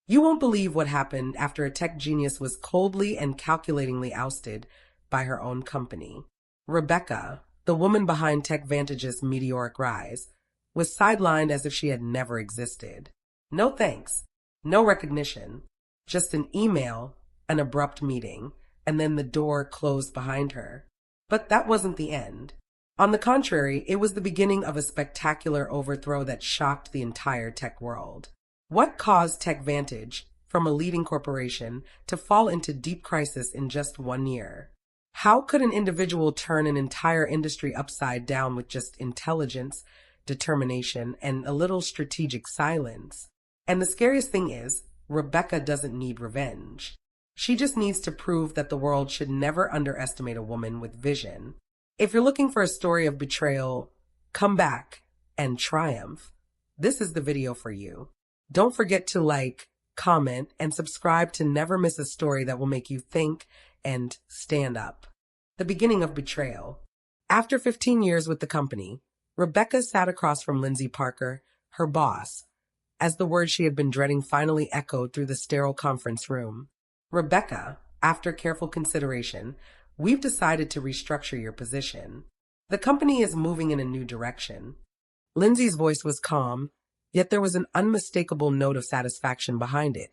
You won't believe what happened after a tech genius was coldly and calculatingly ousted by her own company. Rebecca, the woman behind TechVantage's meteoric rise, was sidelined as if she had never existed. No thanks, no recognition, just an email, an abrupt meeting, and then the door closed behind her. But that wasn't the end. On the contrary, it was the beginning of a spectacular overthrow that shocked the entire tech world. What caused TechVantage, from a leading corporation, to fall into deep crisis in just 1 year? How could an individual turn an entire industry upside down with just intelligence, determination, and a little strategic silence? And the scariest thing is, Rebecca doesn't need revenge. She just needs to prove that the world should never underestimate a woman with vision. If you're looking for a story of betrayal, comeback, and triumph, this is the video for you. Don't forget to like, comment, and subscribe to never miss a story that will make you think and stand up. The beginning of betrayal. After 15 years with the company, Rebecca sat across from Lindsay Parker, her boss, as the words she had been dreading finally echoed through the sterile conference room. Rebecca, after careful consideration, we've decided to restructure your position. The company is moving in a new direction. Lindsay's voice was calm, yet there was an unmistakable note of satisfaction behind it,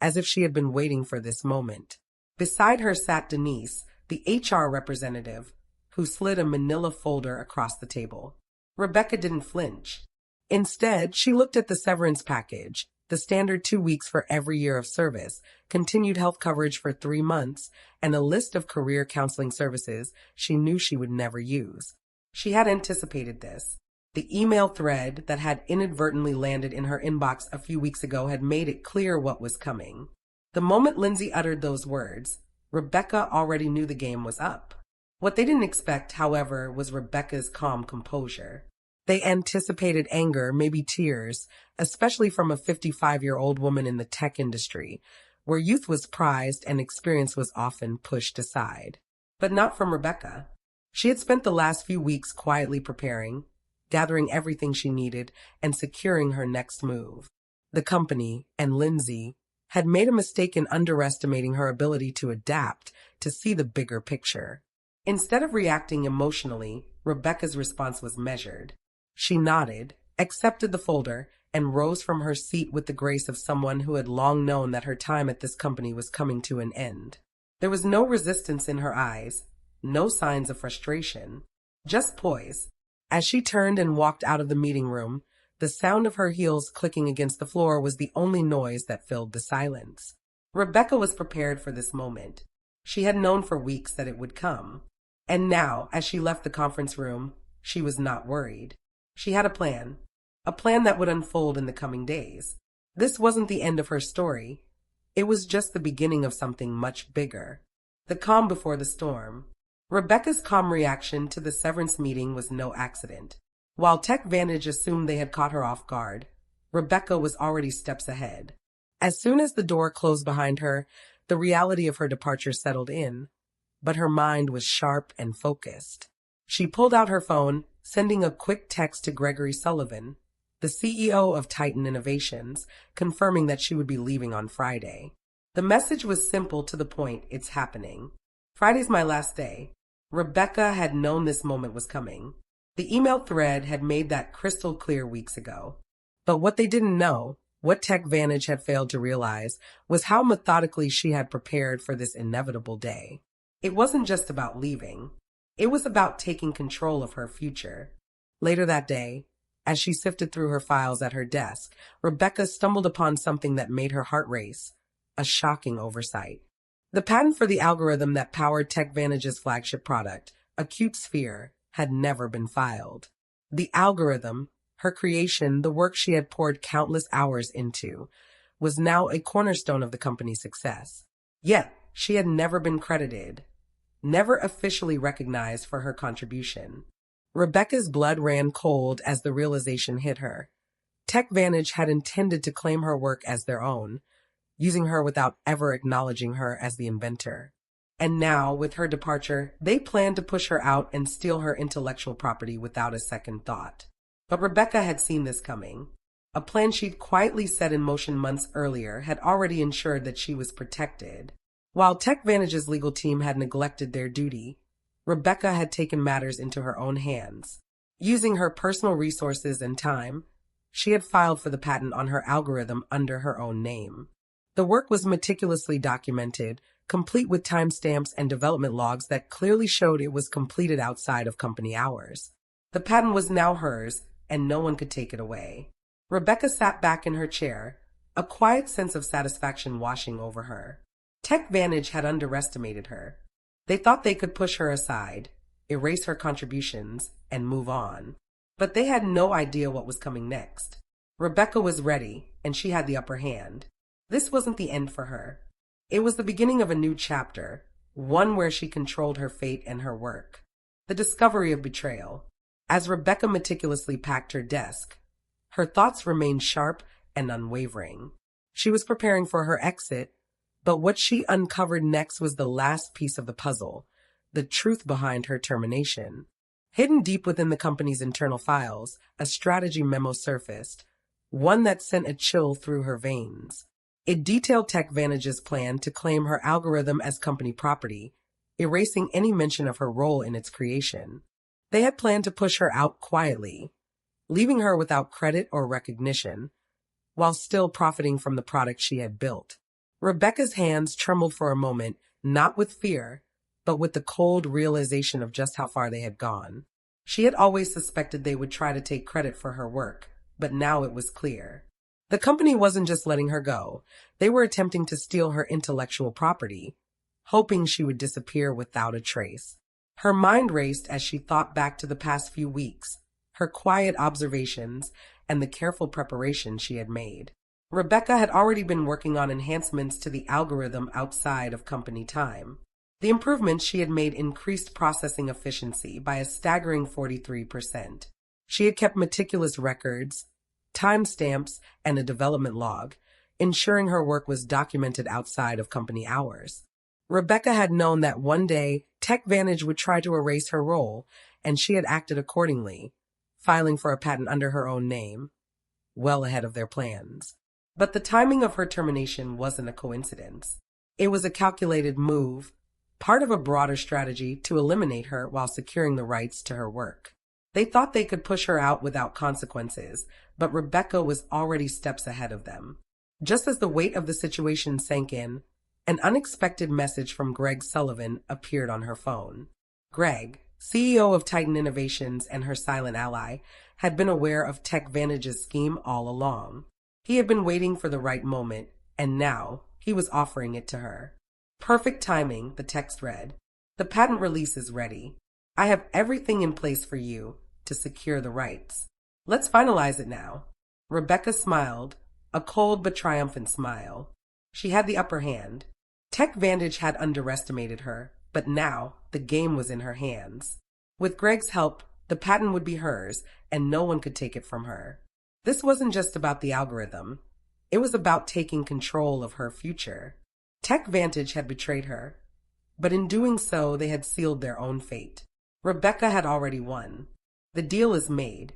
as if she had been waiting for this moment. Beside her sat Denise, the HR representative, who slid a manila folder across the table. Rebecca didn't flinch. Instead, she looked at the severance package, the standard 2 weeks for every year of service, continued health coverage for 3 months, and a list of career counseling services she knew she would never use. She had anticipated this. The email thread that had inadvertently landed in her inbox a few weeks ago had made it clear what was coming. The moment Lindsay uttered those words, Rebecca already knew the game was up. What they didn't expect, however, was Rebecca's calm composure. They anticipated anger, maybe tears, especially from a 55-year-old woman in the tech industry, where youth was prized and experience was often pushed aside. But not from Rebecca. She had spent the last few weeks quietly preparing, gathering everything she needed, and securing her next move. The company, and Lindsay, had made a mistake in underestimating her ability to adapt, to see the bigger picture. Instead of reacting emotionally, Rebecca's response was measured. She nodded, accepted the folder, and rose from her seat with the grace of someone who had long known that her time at this company was coming to an end. There was no resistance in her eyes, no signs of frustration, just poise. As she turned and walked out of the meeting room, the sound of her heels clicking against the floor was the only noise that filled the silence. Rebecca was prepared for this moment. She had known for weeks that it would come. And now, as she left the conference room, she was not worried. She had a plan that would unfold in the coming days. This wasn't the end of her story. It was just the beginning of something much bigger. The calm before the storm. Rebecca's calm reaction to the severance meeting was no accident. While TechVantage assumed they had caught her off guard, Rebecca was already steps ahead. As soon as the door closed behind her, the reality of her departure settled in, but her mind was sharp and focused. She pulled out her phone, sending a quick text to Gregory Sullivan, the CEO of Titan Innovations, confirming that she would be leaving on Friday. The message was simple to the point: it's happening. Friday's my last day. Rebecca had known this moment was coming. The email thread had made that crystal clear weeks ago. But what they didn't know, what TechVantage had failed to realize, was how methodically she had prepared for this inevitable day. It wasn't just about leaving. It was about taking control of her future. Later that day, as she sifted through her files at her desk, Rebecca stumbled upon something that made her heart race, a shocking oversight. The patent for the algorithm that powered TechVantage's flagship product, Acute Sphere, had never been filed. The algorithm, her creation, the work she had poured countless hours into, was now a cornerstone of the company's success. Yet, she had never been credited, never officially recognized for her contribution. Rebecca's blood ran cold as the realization hit her. TechVantage had intended to claim her work as their own, using her without ever acknowledging her as the inventor. And now, with her departure, they planned to push her out and steal her intellectual property without a second thought. But Rebecca had seen this coming. A plan she'd quietly set in motion months earlier had already ensured that she was protected. While TechVantage's legal team had neglected their duty, Rebecca had taken matters into her own hands. Using her personal resources and time, she had filed for the patent on her algorithm under her own name. The work was meticulously documented, complete with timestamps and development logs that clearly showed it was completed outside of company hours. The patent was now hers, and no one could take it away. Rebecca sat back in her chair, a quiet sense of satisfaction washing over her. TechVantage had underestimated her. They thought they could push her aside, erase her contributions, and move on. But they had no idea what was coming next. Rebecca was ready, and she had the upper hand. This wasn't the end for her. It was the beginning of a new chapter, one where she controlled her fate and her work. The discovery of betrayal. As Rebecca meticulously packed her desk, her thoughts remained sharp and unwavering. She was preparing for her exit, but what she uncovered next was the last piece of the puzzle, the truth behind her termination. Hidden deep within the company's internal files, a strategy memo surfaced, one that sent a chill through her veins. It detailed TechVantage's plan to claim her algorithm as company property, erasing any mention of her role in its creation. They had planned to push her out quietly, leaving her without credit or recognition, while still profiting from the product she had built. Rebecca's hands trembled for a moment, not with fear, but with the cold realization of just how far they had gone. She had always suspected they would try to take credit for her work, but now it was clear. The company wasn't just letting her go. They were attempting to steal her intellectual property, hoping she would disappear without a trace. Her mind raced as she thought back to the past few weeks, her quiet observations, and the careful preparation she had made. Rebecca had already been working on enhancements to the algorithm outside of company time. The improvements she had made increased processing efficiency by a staggering 43%. She had kept meticulous records, timestamps, and a development log, ensuring her work was documented outside of company hours. Rebecca had known that one day TechVantage would try to erase her role, and she had acted accordingly, filing for a patent under her own name, well ahead of their plans. But the timing of her termination wasn't a coincidence. It was a calculated move, part of a broader strategy to eliminate her while securing the rights to her work. They thought they could push her out without consequences, but Rebecca was already steps ahead of them. Just as the weight of the situation sank in, an unexpected message from Greg Sullivan appeared on her phone. Greg, CEO of Titan Innovations and her silent ally, had been aware of TechVantage's scheme all along. He had been waiting for the right moment, and now he was offering it to her. Perfect timing, the text read. The patent release is ready. I have everything in place for you to secure the rights. Let's finalize it now. Rebecca smiled, a cold but triumphant smile. She had the upper hand. TechVantage had underestimated her, but now the game was in her hands. With Greg's help, the patent would be hers, and no one could take it from her. This wasn't just about the algorithm. It was about taking control of her future. TechVantage had betrayed her, but in doing so, they had sealed their own fate. Rebecca had already won. The deal is made.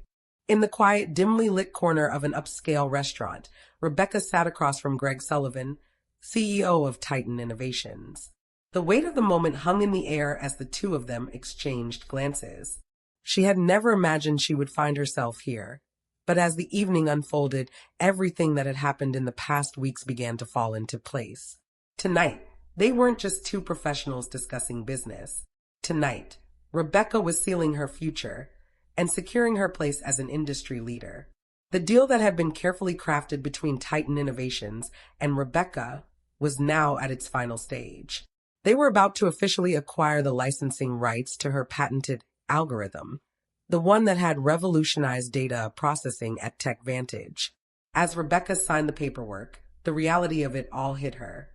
In the quiet, dimly lit corner of an upscale restaurant, Rebecca sat across from Greg Sullivan, CEO of Titan Innovations. The weight of the moment hung in the air as the two of them exchanged glances. She had never imagined she would find herself here, but as the evening unfolded, everything that had happened in the past weeks began to fall into place. Tonight, they weren't just two professionals discussing business. Tonight, Rebecca was sealing her future and securing her place as an industry leader. The deal that had been carefully crafted between Titan Innovations and Rebecca was now at its final stage. They were about to officially acquire the licensing rights to her patented algorithm, the one that had revolutionized data processing at TechVantage. As Rebecca signed the paperwork, the reality of it all hit her.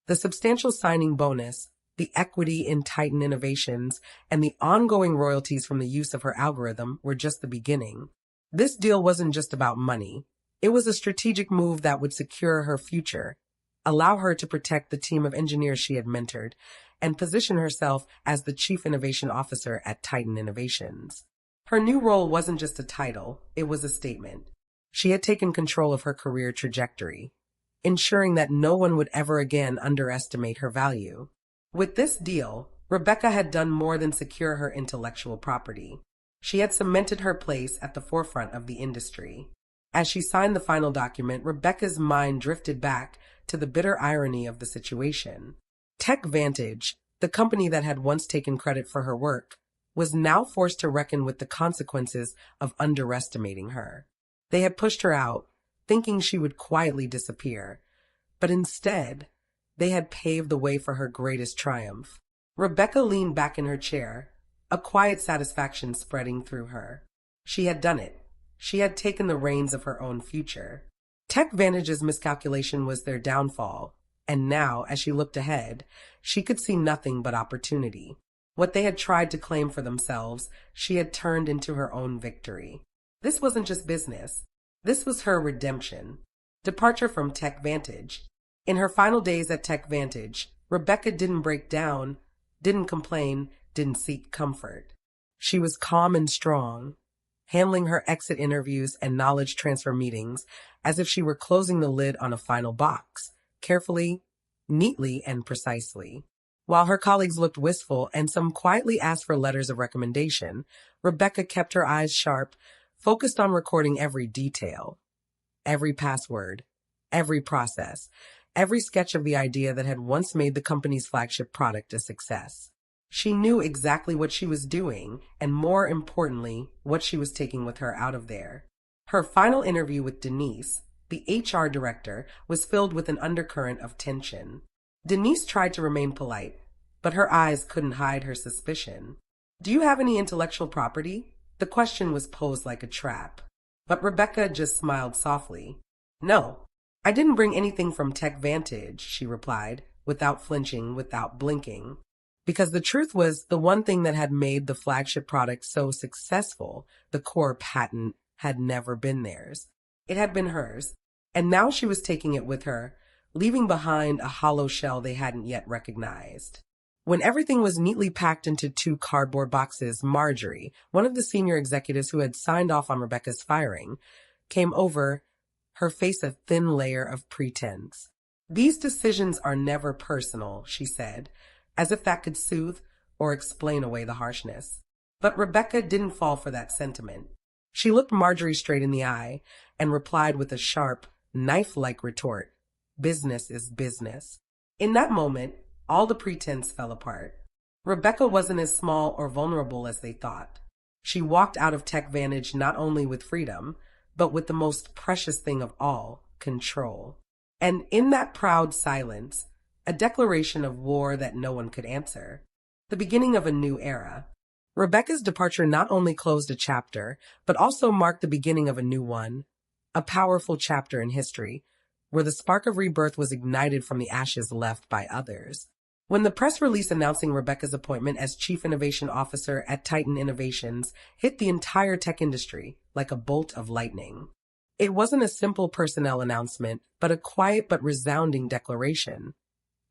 The substantial signing bonus, the equity in Titan Innovations, and the ongoing royalties from the use of her algorithm were just the beginning. This deal wasn't just about money. It was a strategic move that would secure her future, allow her to protect the team of engineers she had mentored, and position herself as the Chief Innovation Officer at Titan Innovations. Her new role wasn't just a title, it was a statement. She had taken control of her career trajectory, ensuring that no one would ever again underestimate her value. With this deal, Rebecca had done more than secure her intellectual property. She had cemented her place at the forefront of the industry. As she signed the final document, Rebecca's mind drifted back to the bitter irony of the situation. TechVantage, the company that had once taken credit for her work, was now forced to reckon with the consequences of underestimating her. They had pushed her out, thinking she would quietly disappear, but instead, they had paved the way for her greatest triumph. Rebecca leaned back in her chair, a quiet satisfaction spreading through her. She had done it. She had taken the reins of her own future. TechVantage's miscalculation was their downfall, and now, as she looked ahead, she could see nothing but opportunity. What they had tried to claim for themselves, she had turned into her own victory. This wasn't just business. This was her redemption. Departure from TechVantage. In her final days at TechVantage, Rebecca didn't break down, didn't complain, didn't seek comfort. She was calm and strong, handling her exit interviews and knowledge transfer meetings as if she were closing the lid on a final box, carefully, neatly, and precisely. While her colleagues looked wistful and some quietly asked for letters of recommendation, Rebecca kept her eyes sharp, focused on recording every detail, every password, every process, every sketch of the idea that had once made the company's flagship product a success. She knew exactly what she was doing, and more importantly, what she was taking with her out of there. Her final interview with Denise, the HR director, was filled with an undercurrent of tension. Denise tried to remain polite, but her eyes couldn't hide her suspicion. "Do you have any intellectual property?" The question was posed like a trap. But Rebecca just smiled softly. "No, I didn't bring anything from TechVantage," she replied, without flinching, without blinking. Because the truth was, the one thing that had made the flagship product so successful, the core patent, had never been theirs. It had been hers, and now she was taking it with her, leaving behind a hollow shell they hadn't yet recognized. When everything was neatly packed into 2 cardboard boxes, Marjorie, one of the senior executives who had signed off on Rebecca's firing, came over, her face a thin layer of pretense. "These decisions are never personal," she said, as if that could soothe or explain away the harshness. But Rebecca didn't fall for that sentiment. She looked Marjorie straight in the eye and replied with a sharp, knife-like retort, "Business is business." In that moment, all the pretense fell apart. Rebecca wasn't as small or vulnerable as they thought. She walked out of TechVantage not only with freedom, but with the most precious thing of all, control. And in that proud silence, a declaration of war that no one could answer. The beginning of a new era. Rebecca's departure not only closed a chapter, but also marked the beginning of a new one, a powerful chapter in history, where the spark of rebirth was ignited from the ashes left by others. When the press release announcing Rebecca's appointment as Chief Innovation Officer at Titan Innovations hit the entire tech industry like a bolt of lightning, it wasn't a simple personnel announcement, but a quiet but resounding declaration.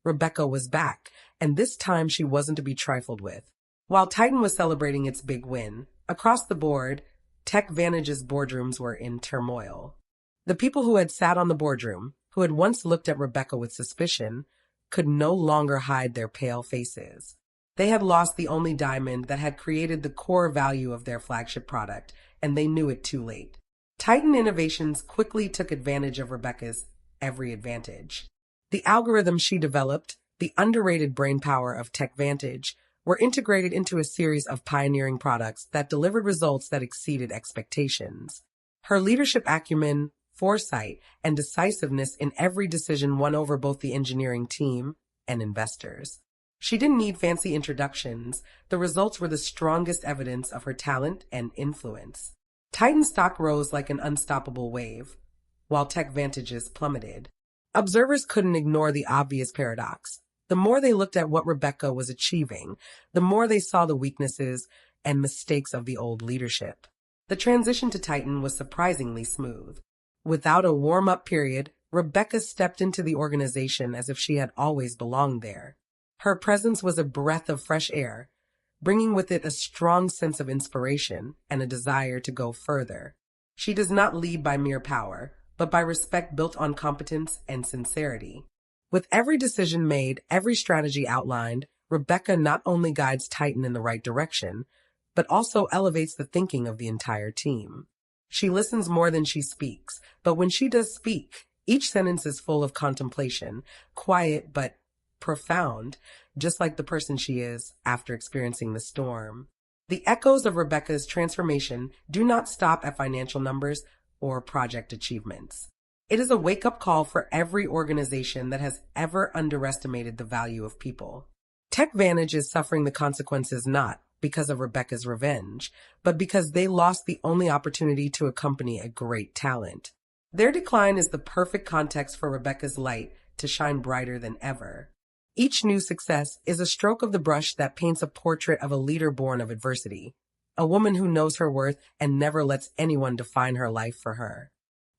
Rebecca was back, and this time she wasn't to be trifled with. While Titan was celebrating its big win, across the board, TechVantage's boardrooms were in turmoil. The people who had sat on the boardroom, who had once looked at Rebecca with suspicion, could no longer hide their pale faces. They had lost the only diamond that had created the core value of their flagship product, and they knew it too late. Titan Innovations quickly took advantage of Rebecca's every advantage. The algorithms she developed, the underrated brainpower of TechVantage, were integrated into a series of pioneering products that delivered results that exceeded expectations. Her leadership acumen, foresight, and decisiveness in every decision won over both the engineering team and investors. She didn't need fancy introductions. The results were the strongest evidence of her talent and influence. Titan stock rose like an unstoppable wave, while TechVantage's plummeted. Observers couldn't ignore the obvious paradox. The more they looked at what Rebecca was achieving, the more they saw the weaknesses and mistakes of the old leadership. The transition to Titan was surprisingly smooth. Without a warm-up period, Rebecca stepped into the organization as if she had always belonged there. Her presence was a breath of fresh air, bringing with it a strong sense of inspiration and a desire to go further. She does not lead by mere power, but by respect built on competence and sincerity. With every decision made, every strategy outlined, Rebecca not only guides Titan in the right direction, but also elevates the thinking of the entire team. She listens more than she speaks, but when she does speak, each sentence is full of contemplation, quiet but profound, just like the person she is after experiencing the storm. The echoes of Rebecca's transformation do not stop at financial numbers or project achievements. It is a wake-up call for every organization that has ever underestimated the value of people. TechVantage is suffering the consequences not because of Rebecca's revenge, but because they lost the only opportunity to accompany a great talent. Their decline is the perfect context for Rebecca's light to shine brighter than ever. Each new success is a stroke of the brush that paints a portrait of a leader born of adversity, a woman who knows her worth and never lets anyone define her life for her.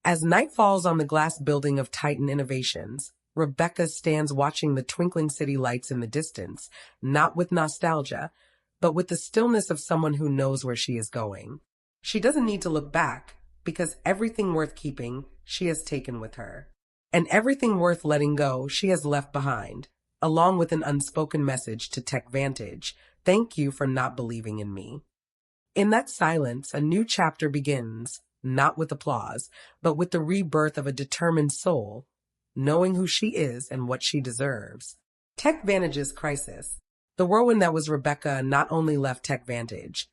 As night falls on the glass building of Titan Innovations, Rebecca stands watching the twinkling city lights in the distance, not with nostalgia, but with the stillness of someone who knows where she is going. She doesn't need to look back, because everything worth keeping she has taken with her. And everything worth letting go she has left behind, along with an unspoken message to TechVantage: thank you for not believing in me. In that silence, a new chapter begins, not with applause, but with the rebirth of a determined soul, knowing who she is and what she deserves. TechVantage's crisis. The whirlwind that was Rebecca not only left TechVantage,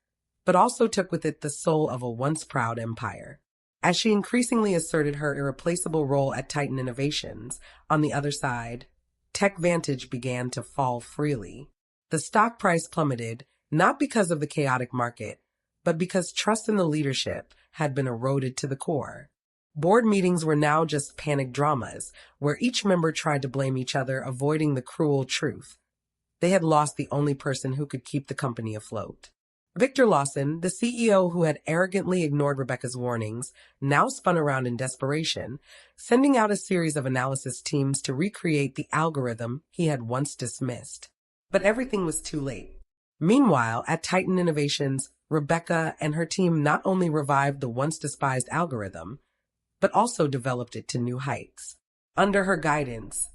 but also took with it the soul of a once proud empire. As she increasingly asserted her irreplaceable role at Titan Innovations, on the other side, TechVantage began to fall freely. The stock price plummeted, not because of the chaotic market, but because trust in the leadership had been eroded to the core. Board meetings were now just panic dramas, where each member tried to blame each other, avoiding the cruel truth. They had lost the only person who could keep the company afloat. Victor Lawson, the CEO who had arrogantly ignored Rebecca's warnings, now spun around in desperation, sending out a series of analysis teams to recreate the algorithm he had once dismissed. But everything was too late. Meanwhile, at Titan Innovations, Rebecca and her team not only revived the once despised algorithm, but also developed it to new heights. Under her guidance,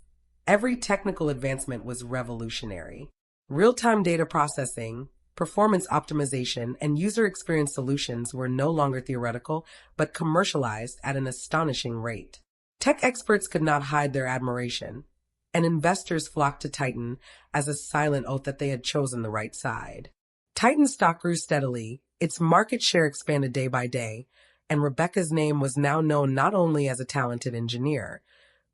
every technical advancement was revolutionary. Real-time data processing, performance optimization, and user experience solutions were no longer theoretical, but commercialized at an astonishing rate. Tech experts could not hide their admiration, and investors flocked to Titan as a silent oath that they had chosen the right side. Titan's stock grew steadily, its market share expanded day by day, and Rebecca's name was now known not only as a talented engineer,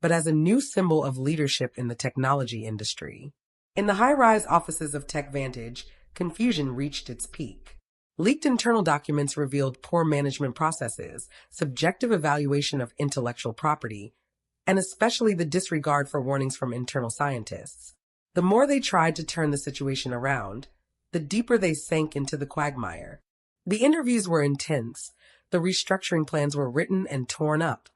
but as a new symbol of leadership in the technology industry. In the high-rise offices of TechVantage, confusion reached its peak. Leaked internal documents revealed poor management processes, subjective evaluation of intellectual property, and especially the disregard for warnings from internal scientists. The more they tried to turn the situation around, the deeper they sank into the quagmire. The interviews were intense, the restructuring plans were written and torn up,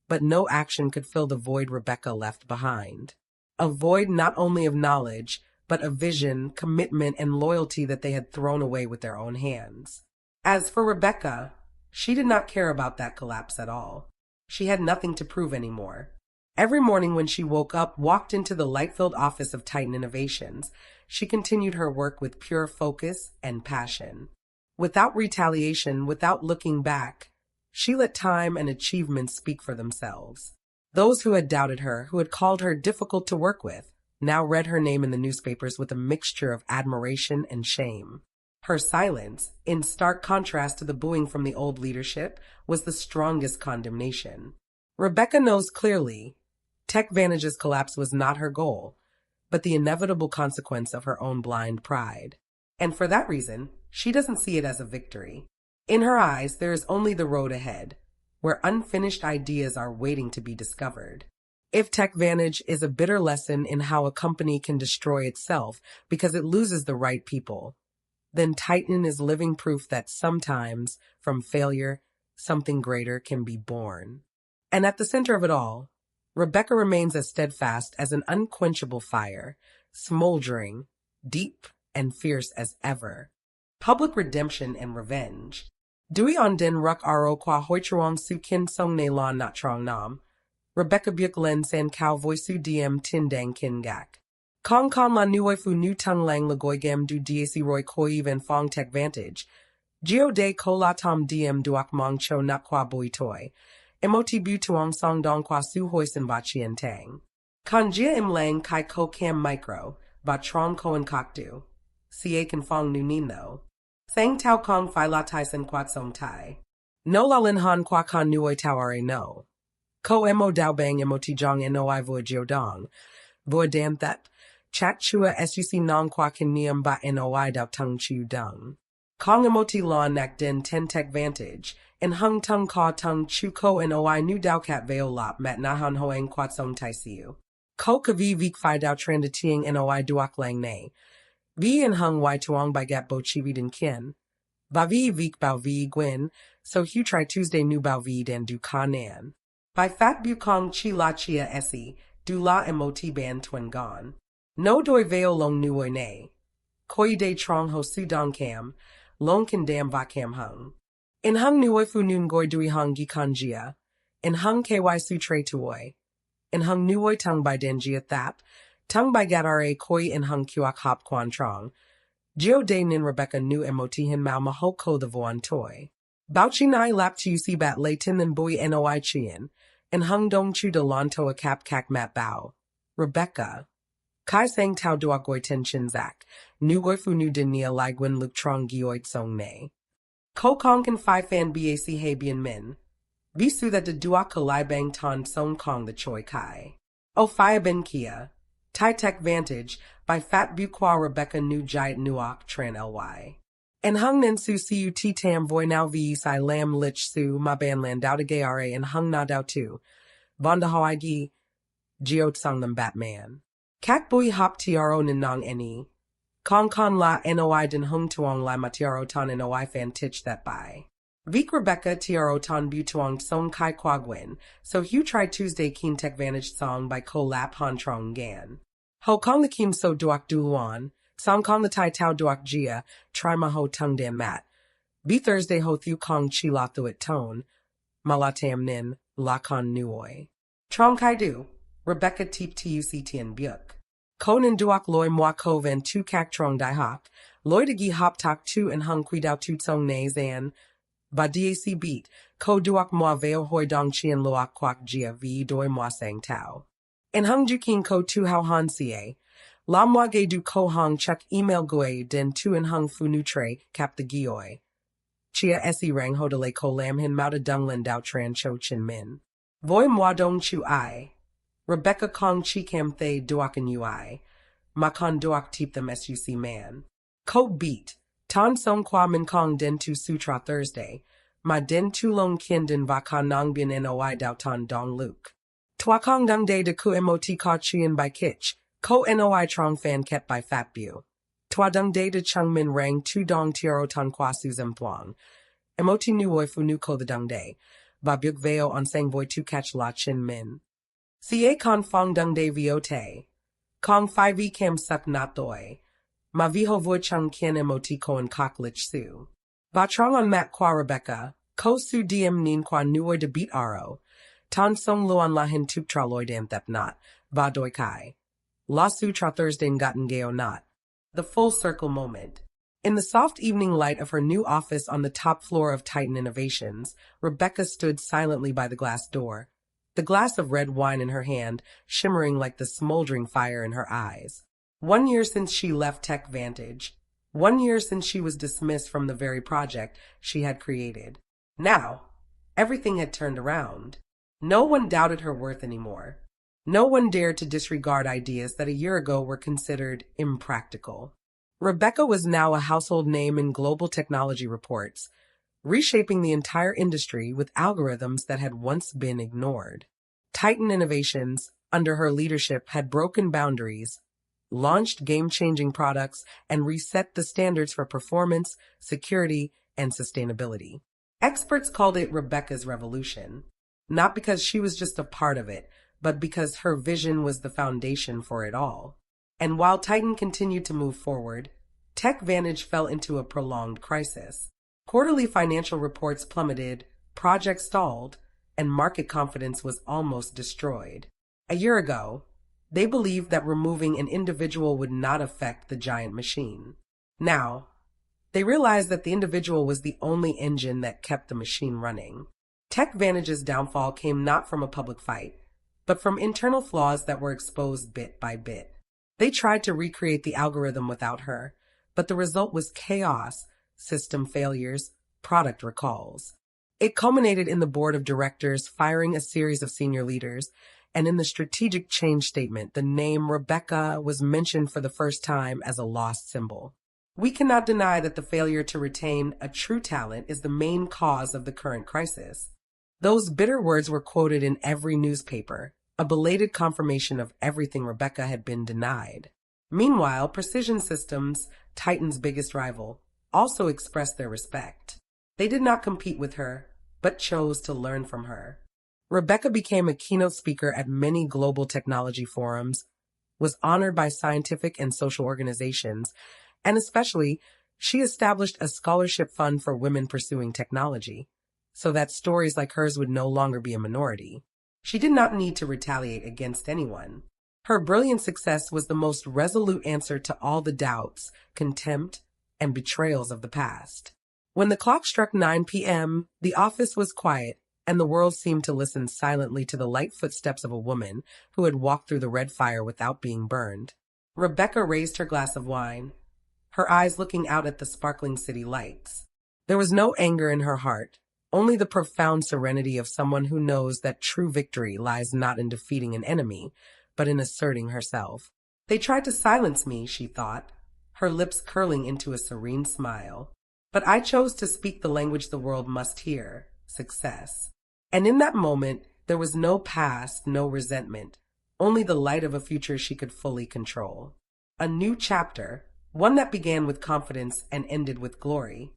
but no action could fill the void Rebecca left behind. A void not only of knowledge, but of vision, commitment, and loyalty that they had thrown away with their own hands. As for Rebecca, she did not care about that collapse at all. She had nothing to prove anymore. Every morning when she woke up, walked into the light-filled office of Titan Innovations, she continued her work with pure focus and passion. Without retaliation, without looking back, she let time and achievements speak for themselves. Those who had doubted her, who had called her difficult to work with, now read her name in the newspapers with a mixture of admiration and shame. Her silence, in stark contrast to the booing from the old leadership, was the strongest condemnation. Rebecca knows clearly TechVantage's collapse was not her goal, but the inevitable consequence of her own blind pride. And for that reason, she doesn't see it as a victory. In her eyes, there is only the road ahead, where unfinished ideas are waiting to be discovered. If TechVantage is a bitter lesson in how a company can destroy itself because it loses the right people, then Titan is living proof that sometimes, from failure, something greater can be born. And at the center of it all, Rebecca remains as steadfast as an unquenchable fire, smoldering, deep and fierce as ever. Public redemption and revenge. Dui on din ruk ro qua hoi truong su kin song ne lon not trong nam. Rebecca Buk Len San Kao Voisu Diem Tin Dang Kin Gak. Kong Kon La Nuoi Fu Nu Tung Lang Lagoi Gam Du Dac Roy Koi Van Fong Tech Vantage. Geo De Ko La Tom Diem Duak Mong Cho Nak Qua Bui Toi. Emoti Bu Tuong Song Dong Qua Su Hoisin Ba Chien Tang. Kan Jia Im Lang Kai Ko Cam Micro. Ba Trong Koen Kok Du. Sia Kan Fong Nu Nino. Thang Tao Kong Phi La Tai Sen Quat Song Tai. No La Lin Han Qua Kan Nuoi Tauare No. Ko Mo Dao Bang Mo Tijong Noi Voa Jiodong. Voa Dan Thep. Chat Chua Suc Nong Qua Kin Niam Ba Noi Dao Tung Chu Dung. Kong Emoti Lon Nak Den Ten Tech Vantage. And Hung Tung Ka Tung Chu Ko Oi Nu Dao Kat Veo Lop Mat Nahan Hoang Quat Song Tai Siu. Ko Kavi Vik Phi Dao Tranda Tiang Noi Duak Lang Ne. Vi and Hung Y Tuong by Gap Bo Chivi Den Kin. Ba Vi Vik Bao Vi Gwyn. So Hu Try Tuesday Nu Bao Vi Dan Du Ka Nan. By Fat Bu Kong Chi La Chia Esi, Du La Emoti Ban Twin Gon. No Doi Veo Long Nuoi Ne. Koi De Trong Ho Su Dong Cam, Long Kan Dam Va Cam Hung. In Hung Nuoi Fu Nun Goi Dui Hung Gi Kan Jia. In Hung KY Su Tre Tuoi. In Hung Nuoi Tung by Dan Jia Thap, Tung by Gatare Koi in Hung Kuak Hop Quan Trong. Geo De Nin Rebecca Nu Emoti Hin Mao Maho Ko the Voan Toi. Bao Chi Nai Lap Tu Si Bat Lei Tin and Bui Noi Chien. And Hung Dong Chu de Lanto a Cap Kak Mat Bao. Rebecca. Kai Sang Tao Duak Goi Ten Chin Zak. Nu Goi Fu Nu Din Nia Lai Gwyn Luk Trong Gioit Song Ne. Ko Kong Kan Phi Fan Bac He Bien Min. Visu that the Duak Kalai Bang Ton Song Kong the Choi Kai. O Phia Ben Kia. Tai Tech Vantage by Fat Bu Qua Rebecca Nu Giant Nuok Tran Ly. And Hung Nen Su Cut Tam Voi Now Vi Sai Lam Lich Su Ma Ban Lan Dao de Gare and Hung Na Dao Tu. Vonda Hawaii Gi. Geot Sung them Batman. Kak Bui Hop Tiaro Ninong Eni. Kong Kon La Noi Den Hung Tuong La Matiaro Ton Noi Fan Tich That By. Vik Rebecca Tiaro Ton Bu Tuong Song Kai Kwa Gwyn. So Hu Try Tuesday Keen Tech Vantage Song by Ko Lap Han Trong Gan. Ho Kong the Kim So Duak Du Luan. Song Kong the Tai Tao Duak Jia, Try Ma Ho Tung Dan Mat. Be Thursday Ho Thu Kong Chi La Thuit Tone. Malatam Nin, La Con Nuoi. Trong Kai Du, Rebecca Teep Tuc Tien Buk. Konan Duak Loi Moi Ko Van Tu Kak Trong Dai Hok. Loi de Gi Hop Tak Tu and Hung Kui Dao Tu Tsong Ne Zan. Ba Dac Beat, Ko Duak Moi Veo Hoi Dong Chien Loak Kwak Jia Vi Doi Moi Sang Tao. And Hung Jukin Ko Tu Hao Han Sie. La Moi Ge Du Ko Hong Chuk Email Gui Den Tu and Hung Fu Nutre Cap the Gioi. Chia Esi Rang Hodele Ko Lam Hin Mao de Dung Lin Dao Tran Cho Chin Min. Voi Moi Dong Chu Ai. Rebecca Kong Chi Cam Thay Duak and Ui. Ma Con Duak Teep them Suc Man. Ko Beat. Tan Song Kwa Min Kong Den Tu Sutra Thursday. Ma Den Tu Long Kin Den Va Ka Nong Bien Noi Dao Tan Dong Luke. Twa Kong Dung De De Ku Mot Ka Chien by Kitch. Ko Noi Trong Fan Kept by Fat Bu. Twa Dung De De Chung Min Rang Tu Dong Tiaro Tan Kwa Su Zem Thuong. Emoti Nuoi Fu Nu Ko the Dung De. Ba Buk Veo on Sang Voi Tu Catch La Chin Min. Cia Con Fong Dung De Viote. Kong Phi Vi Cam Suk Nat Doi. Ma Viho Voi Chung Kien Emoti Ko and Kok Lich Su. Ba Trong on Mat Kwa Rebecca. Ko Su Diem Nin Kwa Nuoi de Beat Aro. Tan Song Luan La Hin Tup Tra Loi Dan Thep Not. Va Doi Kai. La Su Tra Thursday Ngotten Geo Not. The Full Circle Moment. In the soft evening light of her new office on the top floor of Titan Innovations, Rebecca stood silently by the glass door, the glass of red wine in her hand, shimmering like the smoldering fire in her eyes. 1 year since she left Tech Vantage. 1 year since she was dismissed from the very project she had created. Now, everything had turned around. No one doubted her worth anymore. No one dared to disregard ideas that a year ago were considered impractical. Rebecca was now a household name in global technology reports, reshaping the entire industry with algorithms that had once been ignored. Titan Innovations, under her leadership, had broken boundaries, launched game-changing products, and reset the standards for performance, security, and sustainability. Experts called it Rebecca's revolution, not because she was just a part of it, but because her vision was the foundation for it all. And while Titan continued to move forward, Tech Vantage fell into a prolonged crisis. Quarterly financial reports plummeted, projects stalled, and market confidence was almost destroyed. A year ago, they believed that removing an individual would not affect the giant machine. Now, they realized that the individual was the only engine that kept the machine running. TechVantage's downfall came not from a public fight, but from internal flaws that were exposed bit by bit. They tried to recreate the algorithm without her, but the result was chaos, system failures, product recalls. It culminated in the board of directors firing a series of senior leaders, and in the strategic change statement, the name Rebecca was mentioned for the first time as a lost symbol. We cannot deny that the failure to retain a true talent is the main cause of the current crisis. Those bitter words were quoted in every newspaper, a belated confirmation of everything Rebecca had been denied. Meanwhile, Precision Systems, Titan's biggest rival, also expressed their respect. They did not compete with her, but chose to learn from her. Rebecca became a keynote speaker at many global technology forums, was honored by scientific and social organizations, and especially, she established a scholarship fund for women pursuing technology, so that stories like hers would no longer be a minority. She did not need to retaliate against anyone. Her brilliant success was the most resolute answer to all the doubts, contempt, and betrayals of the past. When the clock struck 9 p.m., the office was quiet, and the world seemed to listen silently to the light footsteps of a woman who had walked through the red fire without being burned. Rebecca raised her glass of wine, her eyes looking out at the sparkling city lights. There was no anger in her heart, only the profound serenity of someone who knows that true victory lies not in defeating an enemy, but in asserting herself. They tried to silence me, she thought, her lips curling into a serene smile. But I chose to speak the language the world must hear, success. And in that moment, there was no past, no resentment, only the light of a future she could fully control. A new chapter, one that began with confidence and ended with glory.